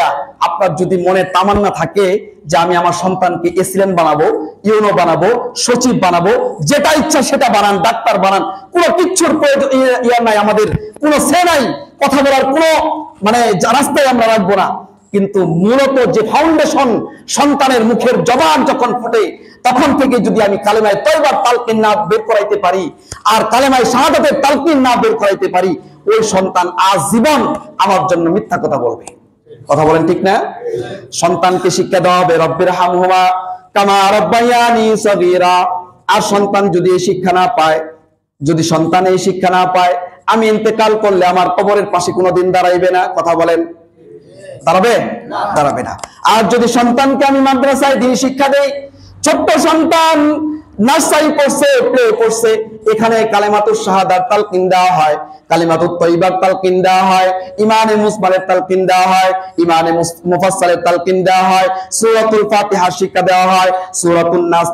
আপনার যদি মনে তামান্না থাকে যে আমি আমার সন্তানকে এসিলেন্ট বানাবো, ইউনো বানাবো, সচিব বানাবো, যেটা ইচ্ছা সেটা বানান, ডাক্তার বানান, কোনো কিচ্ছুর ইয়া নাই, আমাদের কোনো সে নাই, কথা বলার কোনো মানে রাস্তায় আমরা রাখবো না। কিন্তু মূলত যে ফাউন্ডেশন, সন্তানের মুখের জবান যখন ফুটে, তখন থেকে যদি আমি কালেমায়ে তওবার তালকিন না বের করাইতে পারি, আর কালেমায়ে শাহাদাতের তালকিন না বের করাইতে পারি, ওই সন্তান আজীবন আমার জন্য মিথ্যা কথা বলবে। কথা বলেন, ঠিক না? সন্তানকে শিক্ষা দেওয়া হবে, রব্বির হামহুমা কামা রাব্বায়ানি সগীরা। আর সন্তান যদি এই শিক্ষা না পায়, যদি সন্তান এই শিক্ষা না পায়, আমি ইন্তেকাল করলে আমার কবরের পাশে কোনোদিন দাঁড়াইবে না। কথা বলেন, দাঁড়াবে? দাঁড়াবে না। আর যদি সন্তানকে আমি মাদ্রাসায় দিয়ে শিক্ষা দেই, ছোট্ট সন্তান নার্সারি পড়ছে, প্লে পড়ছে, এখানে কালেমাতুশ শাহাদাত তালকিন দেওয়া হয়, কালিমাতুত তয়্যিবাত তালকিন দেওয়া হয়, ইমানে মুসমালের তালকিন দেওয়া হয়, ইমানে মুফাসসালের তালকিন দেওয়া হয়, সূরাতুল ফাতিহা শিক্ষা দেওয়া হয়, সূরাতুন নাস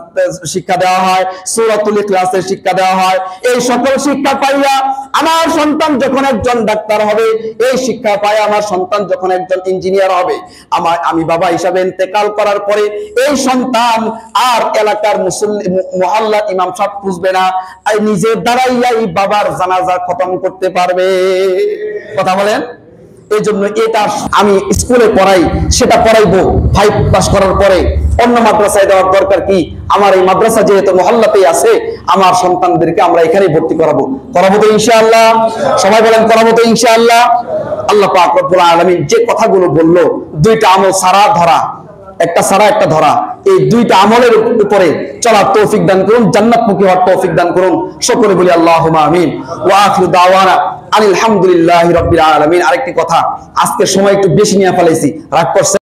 শিক্ষা দেওয়া হয়, সূরাতুল ইখলাসের শিক্ষা দেওয়া হয়। এই সকল শিক্ষা পাইয়া আমার সন্তান যখন একজন ডাক্তার হবে, এই শিক্ষা পায় আমার সন্তান যখন একজন ইঞ্জিনিয়ার হবে, আমি বাবা হিসাবে ইন্তেকাল করার পরে এই সন্তান আর এলাকার মুহাল্লার ইমাম সাহেব খুঁজবে না, নিজের দ্বারাই বাবার জানাজা খতম করতে পারবে। কথা বলেন। এই জন্য এটা আমি স্কুলে পড়াই, সেটা পড়াইবো 5 পাস করার পরে অন্য মাদ্রাসায় দেওয়ার দরকার কি? আমার এই মাদ্রাসা যেহেতু মহল্লাতেই আছে, আমার সন্তানদেরকে আমরা এখানেই ভর্তি করাবো তো ইনশাআল্লাহ। সবাই বলেন, করাবো তো ইনশাআল্লাহ। আল্লাহ পাক রব্বুল আলামিন যে কথাগুলো বললো, 2টা আমল সারা ধরা, একটা সারা একটা ধরা, এই 2টা আমলের উপরে চলার তৌফিক দান করুন, জান্নাতমুখী হওয়ার তৌফিক দান করুন। সকলে বলি আল্লাহুম্মা আমিন। ওয়া আখিরু দাওয়ানা আলহামদুলিল্লাহি রাব্বিল আলামিন। আরেকটি কথা, আজকে সময় একটু বেশি নিয়ে ফেলেছি, রাগ করছেন?